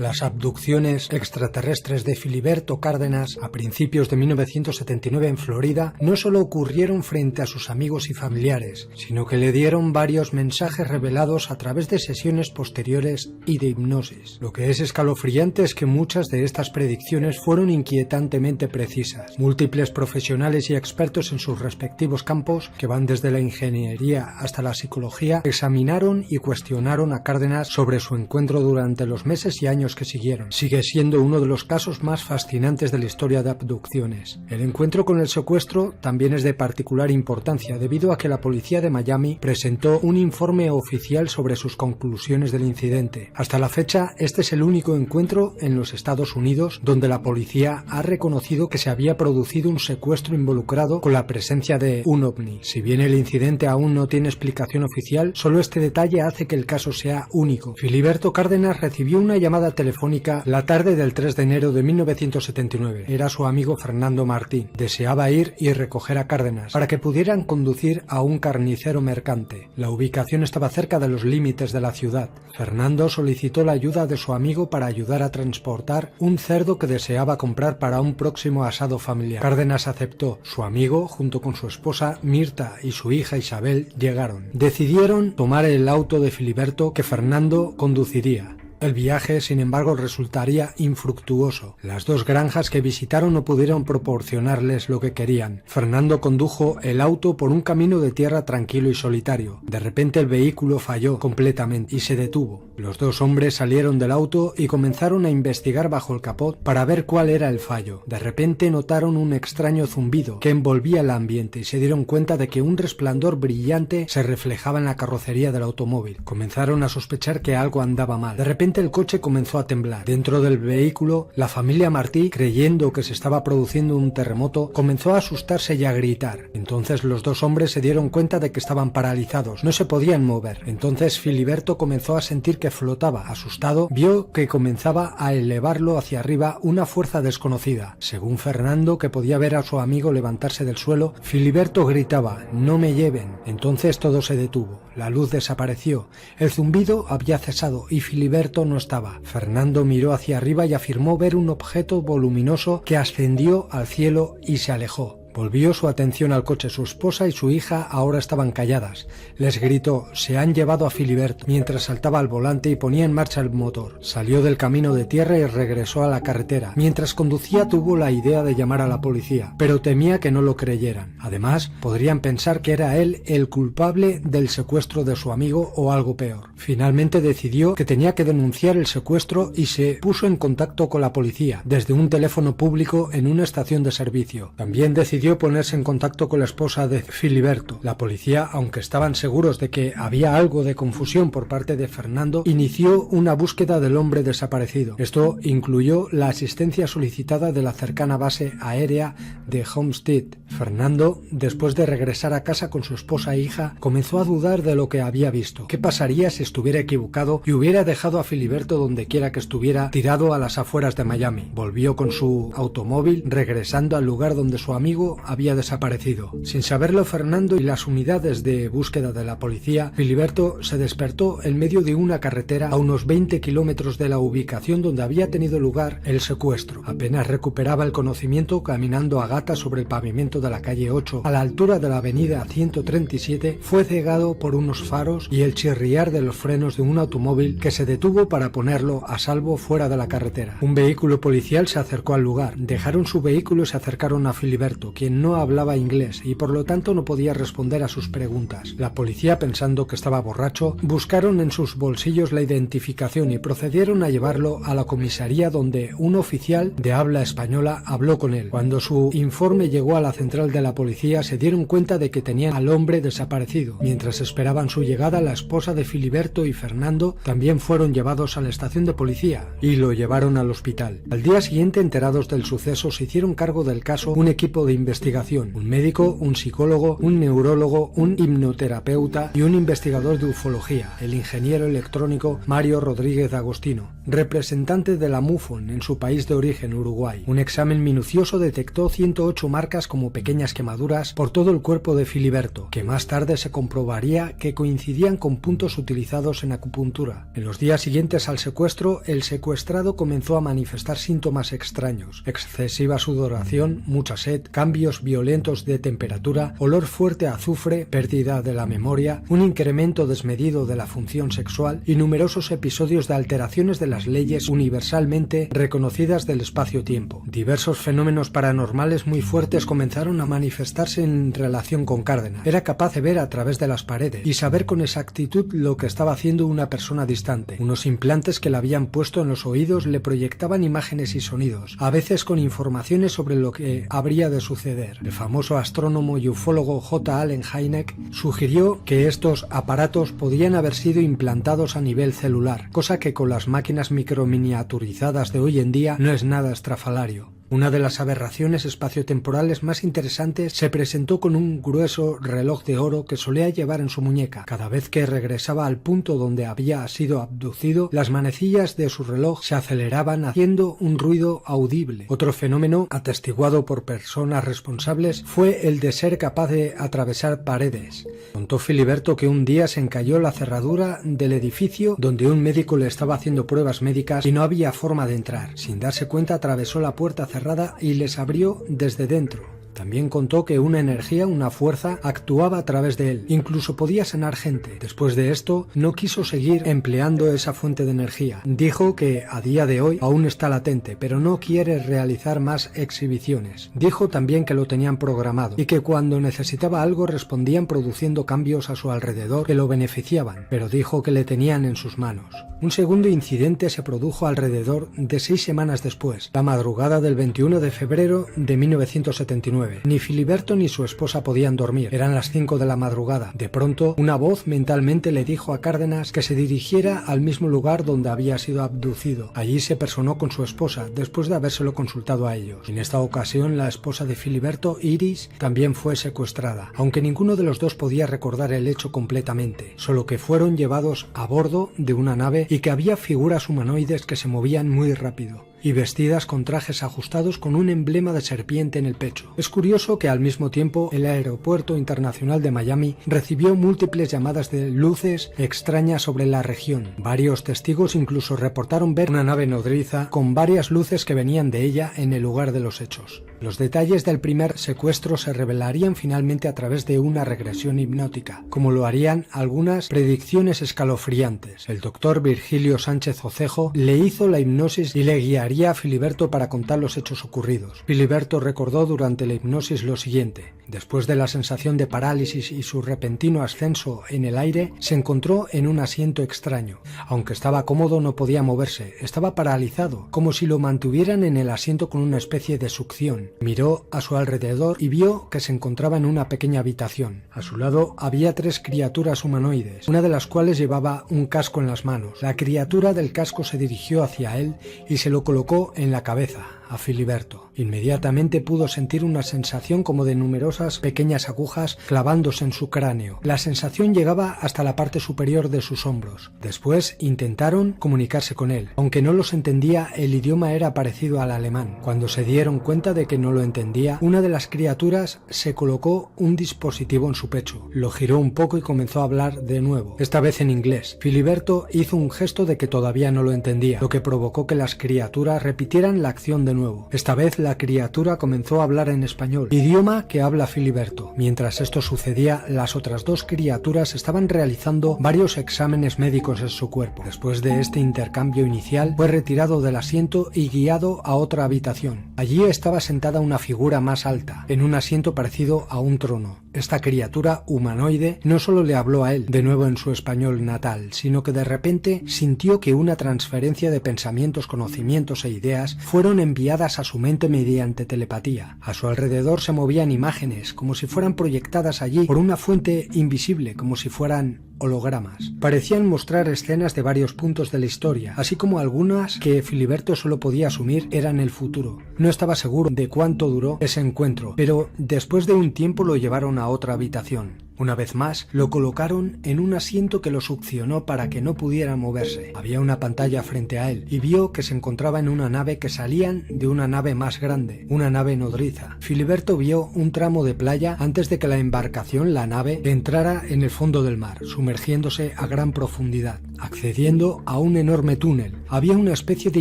Las abducciones extraterrestres de Filiberto Cárdenas a principios de 1979 en Florida no solo ocurrieron frente a sus amigos y familiares, sino que le dieron varios mensajes revelados a través de sesiones posteriores y de hipnosis. Lo que es escalofriante es que muchas de estas predicciones fueron inquietantemente precisas. Múltiples profesionales y expertos en sus respectivos campos, que van desde la ingeniería hasta la psicología, examinaron y cuestionaron a Cárdenas sobre su encuentro durante los meses y años que siguieron. Sigue siendo uno de los casos más fascinantes de la historia de abducciones. El encuentro con el secuestro también es de particular importancia debido a que la policía de Miami presentó un informe oficial sobre sus conclusiones del incidente. Hasta la fecha, este es el único encuentro en los Estados Unidos donde la policía ha reconocido que se había producido un secuestro involucrado con la presencia de un ovni. Si bien el incidente aún no tiene explicación oficial, solo este detalle hace que el caso sea único. Filiberto Cárdenas recibió una llamada telefónica la tarde del 3 de enero de 1979. Era su amigo Fernando Martín. Deseaba ir y recoger a Cárdenas para que pudieran conducir a un carnicero mercante. La ubicación estaba cerca de los límites de la ciudad. Fernando solicitó la ayuda de su amigo para ayudar a transportar un cerdo que deseaba comprar para un próximo asado familiar. Cárdenas aceptó. Su amigo, junto con su esposa Mirta y su hija Isabel, llegaron. Decidieron tomar el auto de Filiberto que Fernando conduciría. El viaje, sin embargo, resultaría infructuoso. Las dos granjas que visitaron no pudieron proporcionarles lo que querían. Fernando condujo el auto por un camino de tierra tranquilo y solitario. De repente el vehículo falló completamente y se detuvo. Los dos hombres salieron del auto y comenzaron a investigar bajo el capot para ver cuál era el fallo. De repente notaron un extraño zumbido que envolvía el ambiente y se dieron cuenta de que un resplandor brillante se reflejaba en la carrocería del automóvil. Comenzaron a sospechar que algo andaba mal. De repente el coche comenzó a temblar. Dentro del vehículo, la familia Martí, creyendo que se estaba produciendo un terremoto, comenzó a asustarse y a gritar. Entonces los dos hombres se dieron cuenta de que estaban paralizados, no se podían mover. Entonces Filiberto comenzó a sentir que flotaba. Asustado, vio que comenzaba a elevarlo hacia arriba una fuerza desconocida. Según Fernando, que podía ver a su amigo levantarse del suelo, Filiberto gritaba: "¡No me lleven!". Entonces todo se detuvo. La luz desapareció. El zumbido había cesado y Filiberto no estaba. Fernando miró hacia arriba y afirmó ver un objeto voluminoso que ascendió al cielo y se alejó. Volvió su atención al coche. Su esposa y su hija ahora estaban calladas. Les gritó: "Se han llevado a Filiberto", mientras saltaba al volante y ponía en marcha el motor. Salió del camino de tierra y regresó a la carretera. Mientras conducía tuvo la idea de llamar a la policía, pero temía que no lo creyeran. Además, podrían pensar que era él el culpable del secuestro de su amigo o algo peor. Finalmente decidió que tenía que denunciar el secuestro y se puso en contacto con la policía desde un teléfono público en una estación de servicio. También decidió ponerse en contacto con la esposa de Filiberto. La policía, aunque estaban seguros de que había algo de confusión por parte de Fernando, inició una búsqueda del hombre desaparecido. Esto incluyó la asistencia solicitada de la cercana base aérea de Homestead. Fernando, después de regresar a casa con su esposa e hija, comenzó a dudar de lo que había visto. ¿Qué pasaría si estuviera equivocado y hubiera dejado a Filiberto donde quiera que estuviera, tirado a las afueras de Miami? Volvió con su automóvil, regresando al lugar donde su amigo había desaparecido. Sin saberlo Fernando y las unidades de búsqueda de la policía, Filiberto se despertó en medio de una carretera a unos 20 kilómetros de la ubicación donde había tenido lugar el secuestro. Apenas recuperaba el conocimiento caminando a gatas sobre el pavimento de la calle 8, a la altura de la avenida 137, fue cegado por unos faros y el chirriar de los frenos de un automóvil que se detuvo para ponerlo a salvo fuera de la carretera. Un vehículo policial se acercó al lugar. Dejaron su vehículo y se acercaron a Filiberto, quien no hablaba inglés y por lo tanto no podía responder a sus preguntas. La policía, pensando que estaba borracho, buscaron en sus bolsillos la identificación y procedieron a llevarlo a la comisaría, donde un oficial de habla española habló con él. Cuando su informe llegó a la central de la policía, se dieron cuenta de que tenían al hombre desaparecido. Mientras esperaban su llegada, la esposa de Filiberto y Fernando también fueron llevados a la estación de policía y lo llevaron al hospital. Al día siguiente, enterados del suceso, se hicieron cargo del caso un equipo de investigación investigación: un médico, un psicólogo, un neurólogo, un hipnoterapeuta y un investigador de ufología, el ingeniero electrónico Mario Rodríguez Agostino, representante de la MUFON en su país de origen, Uruguay. Un examen minucioso detectó 108 marcas como pequeñas quemaduras por todo el cuerpo de Filiberto, que más tarde se comprobaría que coincidían con puntos utilizados en acupuntura. En los días siguientes al secuestro, el secuestrado comenzó a manifestar síntomas extraños: excesiva sudoración, mucha sed, cambios violentos de temperatura, olor fuerte a azufre, pérdida de la memoria, un incremento desmedido de la función sexual y numerosos episodios de alteraciones de las leyes universalmente reconocidas del espacio-tiempo. Diversos fenómenos paranormales muy fuertes comenzaron a manifestarse en relación con Cárdenas. Era capaz de ver a través de las paredes y saber con exactitud lo que estaba haciendo una persona distante. Unos implantes que le habían puesto en los oídos le proyectaban imágenes y sonidos, a veces con informaciones sobre lo que habría de suceder. El famoso astrónomo y ufólogo J. Allen Hynek sugirió que estos aparatos podían haber sido implantados a nivel celular, cosa que con las máquinas microminiaturizadas de hoy en día no es nada estrafalario. Una de las aberraciones espaciotemporales más interesantes se presentó con un grueso reloj de oro que solía llevar en su muñeca. Cada vez que regresaba al punto donde había sido abducido, las manecillas de su reloj se aceleraban haciendo un ruido audible. Otro fenómeno atestiguado por personas responsables fue el de ser capaz de atravesar paredes. Contó Filiberto que un día se encalló la cerradura del edificio donde un médico le estaba haciendo pruebas médicas y no había forma de entrar. Sin darse cuenta, atravesó la puerta cerrada y les abrió desde dentro. También contó que una energía, una fuerza, actuaba a través de él. Incluso podía sanar gente. Después de esto, no quiso seguir empleando esa fuente de energía. Dijo que a día de hoy aún está latente, pero no quiere realizar más exhibiciones. Dijo también que lo tenían programado y que cuando necesitaba algo respondían produciendo cambios a su alrededor que lo beneficiaban, pero dijo que le tenían en sus manos. Un segundo incidente se produjo alrededor de 6 semanas después, la madrugada del 21 de febrero de 1979. Ni Filiberto ni su esposa podían dormir. Eran las 5 de la madrugada. De pronto, una voz mentalmente le dijo a Cárdenas que se dirigiera al mismo lugar donde había sido abducido. Allí se personó con su esposa, después de habérselo consultado a ellos. En esta ocasión, la esposa de Filiberto, Iris, también fue secuestrada, aunque ninguno de los dos podía recordar el hecho completamente, solo que fueron llevados a bordo de una nave y que había figuras humanoides que se movían muy rápido y vestidas con trajes ajustados con un emblema de serpiente en el pecho. Es curioso que al mismo tiempo el Aeropuerto Internacional de Miami recibió múltiples llamadas de luces extrañas sobre la región. Varios testigos incluso reportaron ver una nave nodriza con varias luces que venían de ella en el lugar de los hechos. Los detalles del primer secuestro se revelarían finalmente a través de una regresión hipnótica, como lo harían algunas predicciones escalofriantes. El doctor Virgilio Sánchez Ocejo le hizo la hipnosis y le guiaría a Filiberto para contar los hechos ocurridos. Filiberto recordó durante la hipnosis lo siguiente: después de la sensación de parálisis y su repentino ascenso en el aire, se encontró en un asiento extraño. Aunque estaba cómodo, no podía moverse, estaba paralizado, como si lo mantuvieran en el asiento con una especie de succión. Miró a su alrededor y vio que se encontraba en una pequeña habitación. A su lado había 3 criaturas humanoides, una de las cuales llevaba un casco en las manos. La criatura del casco se dirigió hacia él y se lo colocó en la cabeza a Filiberto. Inmediatamente pudo sentir una sensación como de numerosas pequeñas agujas clavándose en su cráneo. La sensación llegaba hasta la parte superior de sus hombros. Después intentaron comunicarse con él. Aunque no los entendía, el idioma era parecido al alemán. Cuando se dieron cuenta de que no lo entendía, una de las criaturas se colocó un dispositivo en su pecho. Lo giró un poco y comenzó a hablar de nuevo, esta vez en inglés. Filiberto hizo un gesto de que todavía no lo entendía, lo que provocó que las criaturas repitieran la acción de nuevo. Esta vez la criatura comenzó a hablar en español, idioma que habla Filiberto. Mientras esto sucedía, las otras 2 criaturas estaban realizando varios exámenes médicos en su cuerpo. Después de este intercambio inicial, fue retirado del asiento y guiado a otra habitación. Allí estaba sentada una figura más alta, en un asiento parecido a un trono. Esta criatura humanoide no solo le habló a él, de nuevo en su español natal, sino que de repente sintió que una transferencia de pensamientos, conocimientos e ideas fueron enviadas a su mente mediante telepatía. A su alrededor se movían imágenes, como si fueran proyectadas allí por una fuente invisible, como si fueran hologramas. Parecían mostrar escenas de varios puntos de la historia, así como algunas que Filiberto solo podía asumir eran el futuro. No estaba seguro de cuánto duró ese encuentro, pero después de un tiempo lo llevaron a otra habitación. Una vez más, lo colocaron en un asiento que lo succionó para que no pudiera moverse. Había una pantalla frente a él y vio que se encontraba en una nave que salían de una nave más grande, una nave nodriza. Filiberto vio un tramo de playa antes de que la embarcación, la nave, entrara en el fondo del mar, sumergiéndose a gran profundidad, accediendo a un enorme túnel. Había una especie de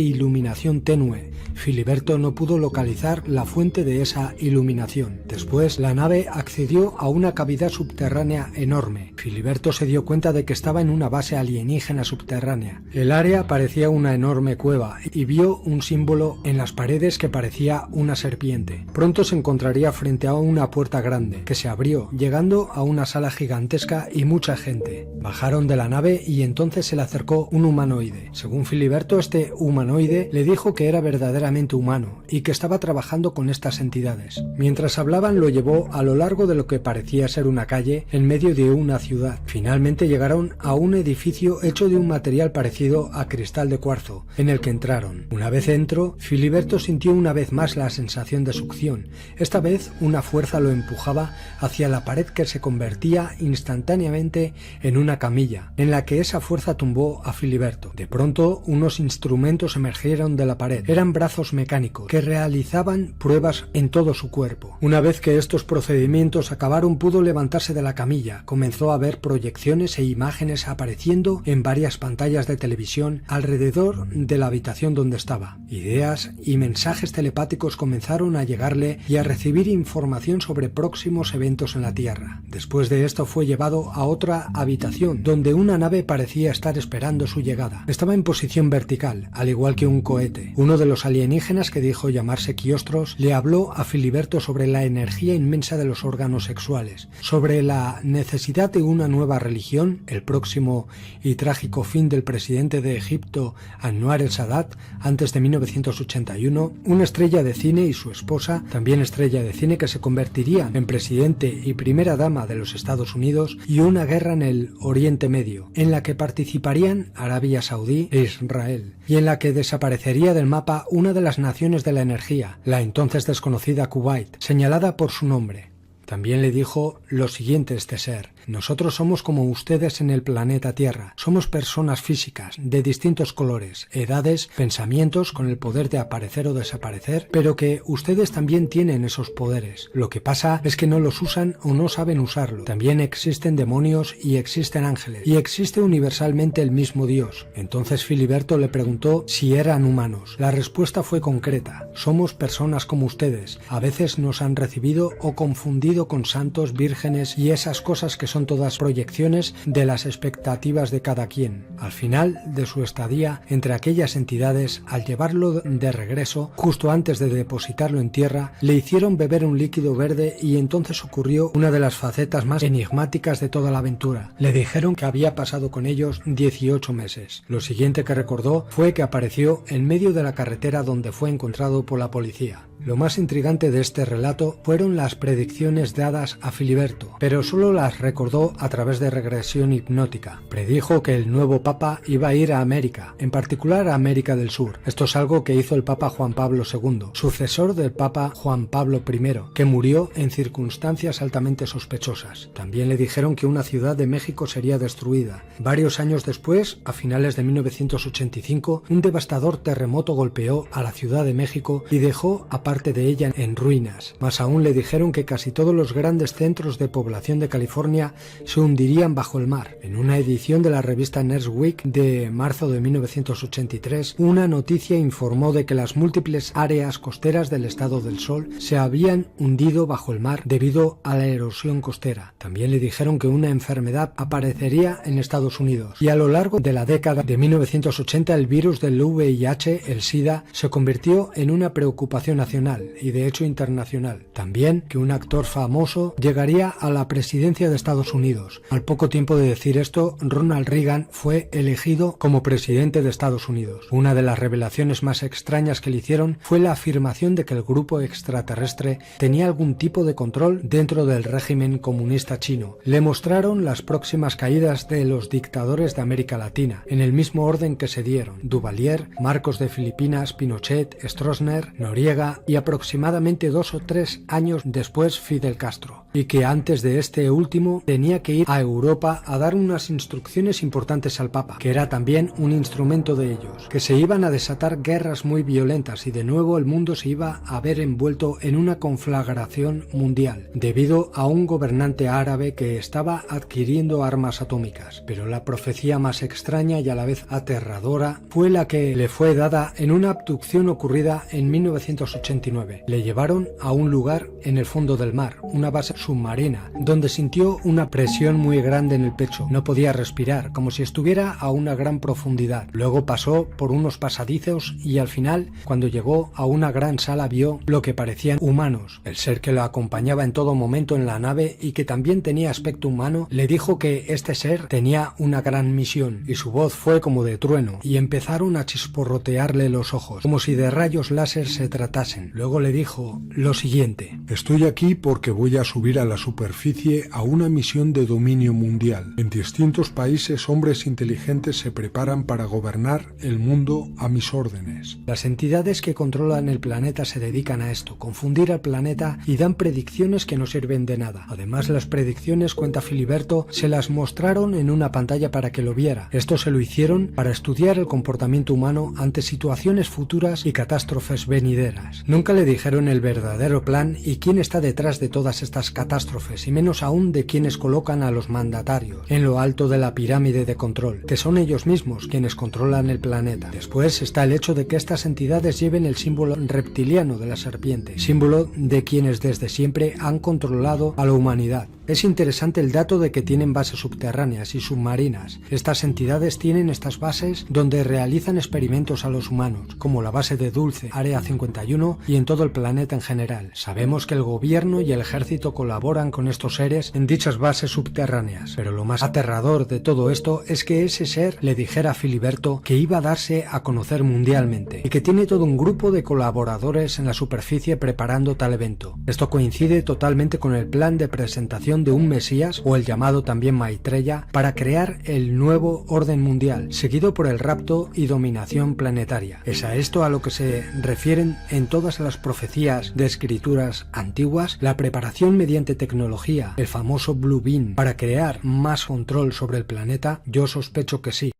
iluminación tenue. Filiberto no pudo localizar la fuente de esa iluminación. Después, la nave accedió a una cavidad subterránea enorme. Filiberto se dio cuenta de que estaba en una base alienígena subterránea. El área parecía una enorme cueva y vio un símbolo en las paredes que parecía una serpiente. Pronto se encontraría frente a una puerta grande que se abrió, llegando a una sala gigantesca y mucha gente. Bajaron de la nave y entonces se le acercó un humanoide. Según Filiberto, este humanoide le dijo que era verdaderamente humano y que estaba trabajando con estas entidades. Mientras hablaban, lo llevó a lo largo de lo que parecía ser una calle en medio de una ciudad. Finalmente llegaron a un edificio hecho de un material parecido a cristal de cuarzo, en el que entraron. Una vez dentro, Filiberto sintió una vez más la sensación de succión. Esta vez una fuerza lo empujaba hacia la pared que se convertía instantáneamente en una camilla, en la que esa fuerza tumbó a Filiberto. De pronto, unos instrumentos emergieron de la pared. Eran brazos mecánicos que realizaban pruebas en todo su cuerpo. Una vez que estos procedimientos acabaron, pudo levantarse de la camilla. Comenzó a ver proyecciones e imágenes apareciendo en varias pantallas de televisión alrededor de la habitación donde estaba. Ideas y mensajes telepáticos comenzaron a llegarle y a recibir información sobre próximos eventos en la Tierra. Después de esto fue llevado a otra habitación donde una nave parecía estar esperando su llegada. Estaba en posición vertical, al igual que un cohete. Uno de los alienígenas, que dijo llamarse Quiostros, le habló a Filiberto sobre la energía inmensa de los órganos sexuales, sobre la necesidad de una nueva religión, el próximo y trágico fin del presidente de Egipto, Anwar el-Sadat, antes de 1981, una estrella de cine y su esposa, también estrella de cine, que se convertirían en presidente y primera dama de los Estados Unidos, y una guerra en el Oriente Medio, en la que participarían Arabia Saudí e Israel, y en la que desaparecería del mapa una de las naciones de la energía, la entonces desconocida Kuwait, señalada por su nombre. También le dijo lo siguiente este ser: nosotros somos como ustedes en el planeta Tierra. Somos personas físicas, de distintos colores, edades, pensamientos, con el poder de aparecer o desaparecer, pero que ustedes también tienen esos poderes. Lo que pasa es que no los usan o no saben usarlo. También existen demonios y existen ángeles, y existe universalmente el mismo Dios. Entonces Filiberto le preguntó si eran humanos. La respuesta fue concreta: somos personas como ustedes. A veces nos han recibido o confundido con santos, vírgenes y esas cosas que son todas proyecciones de las expectativas de cada quien. Al final de su estadía entre aquellas entidades, al llevarlo de regreso, justo antes de depositarlo en tierra, le hicieron beber un líquido verde y entonces ocurrió una de las facetas más enigmáticas de toda la aventura. Le dijeron que había pasado con ellos 18 meses. Lo siguiente que recordó fue que apareció en medio de la carretera donde fue encontrado por la policía. Lo más intrigante de este relato fueron las predicciones dadas a Filiberto, pero solo las recordó a través de regresión hipnótica. Predijo que el nuevo Papa iba a ir a América, en particular a América del Sur. Esto es algo que hizo el Papa Juan Pablo II, sucesor del Papa Juan Pablo I, que murió en circunstancias altamente sospechosas. También le dijeron que una ciudad de México sería destruida. Varios años después, a finales de 1985, un devastador terremoto golpeó a la Ciudad de México y dejó a parte de ella en ruinas. Más aún, le dijeron que casi todos los grandes centros de población de California se hundirían bajo el mar. En una edición de la revista Newsweek de marzo de 1983, una noticia informó de que las múltiples áreas costeras del estado del Sol se habían hundido bajo el mar debido a la erosión costera. También le dijeron que una enfermedad aparecería en Estados Unidos, y a lo largo de la década de 1980 el virus del VIH, el SIDA, se convirtió en una preocupación nacional. nacional y de hecho internacional. También que un actor famoso llegaría a la presidencia de Estados Unidos. Al poco tiempo de decir esto, Ronald Reagan fue elegido como presidente de Estados Unidos. Una de las revelaciones más extrañas que le hicieron fue la afirmación de que el grupo extraterrestre tenía algún tipo de control dentro del régimen comunista chino. Le mostraron las próximas caídas de los dictadores de América Latina, en el mismo orden que se dieron: Duvalier, Marcos de Filipinas, Pinochet, Stroessner, Noriega y aproximadamente 2 o 3 años después Fidel Castro. Y que antes de este último tenía que ir a Europa a dar unas instrucciones importantes al Papa, que era también un instrumento de ellos, que se iban a desatar guerras muy violentas y de nuevo el mundo se iba a ver envuelto en una conflagración mundial, debido a un gobernante árabe que estaba adquiriendo armas atómicas. Pero la profecía más extraña y a la vez aterradora fue la que le fue dada en una abducción ocurrida en 1989. Le llevaron a un lugar en el fondo del mar, una base submarina, donde sintió una presión muy grande en el pecho. No podía respirar, como si estuviera a una gran profundidad. Luego pasó por unos pasadizos y al final, cuando llegó a una gran sala, vio lo que parecían humanos. El ser que lo acompañaba en todo momento en la nave y que también tenía aspecto humano, le dijo que este ser tenía una gran misión, y su voz fue como de trueno, y empezaron a chisporrotearle los ojos, como si de rayos láser se tratasen. Luego le dijo lo siguiente: estoy aquí porque voy a subir a la superficie a una misión de dominio mundial. En distintos países hombres inteligentes se preparan para gobernar el mundo a mis órdenes. Las entidades que controlan el planeta se dedican a esto, confundir al planeta, y dan predicciones que no sirven de nada. Además, las predicciones, cuenta Filiberto, se las mostraron en una pantalla para que lo viera. Esto se lo hicieron para estudiar el comportamiento humano ante situaciones futuras y catástrofes venideras. Nunca le dijeron el verdadero plan y quién está detrás de todas estas catástrofes, y menos aún de quienes colocan a los mandatarios en lo alto de la pirámide de control, que son ellos mismos quienes controlan el planeta. Después está el hecho de que estas entidades lleven el símbolo reptiliano de la serpiente, símbolo de quienes desde siempre han controlado a la humanidad. Es interesante el dato de que tienen bases subterráneas y submarinas. Estas entidades tienen estas bases donde realizan experimentos a los humanos, como la base de Dulce, Área 51, y en todo el planeta en general. Sabemos que el gobierno y el ejército colaboran con estos seres en dichas bases subterráneas, pero lo más aterrador de todo esto es que ese ser le dijera a Filiberto que iba a darse a conocer mundialmente, y que tiene todo un grupo de colaboradores en la superficie preparando tal evento. Esto coincide totalmente con el plan de presentación de un Mesías, o el llamado también Maitreya, para crear el nuevo orden mundial, seguido por el rapto y dominación planetaria. Es a esto a lo que se refieren en todas las profecías de escrituras antiguas, la preparación mediante tecnología, el famoso Blue Beam, para crear más control sobre el planeta. Yo sospecho que sí.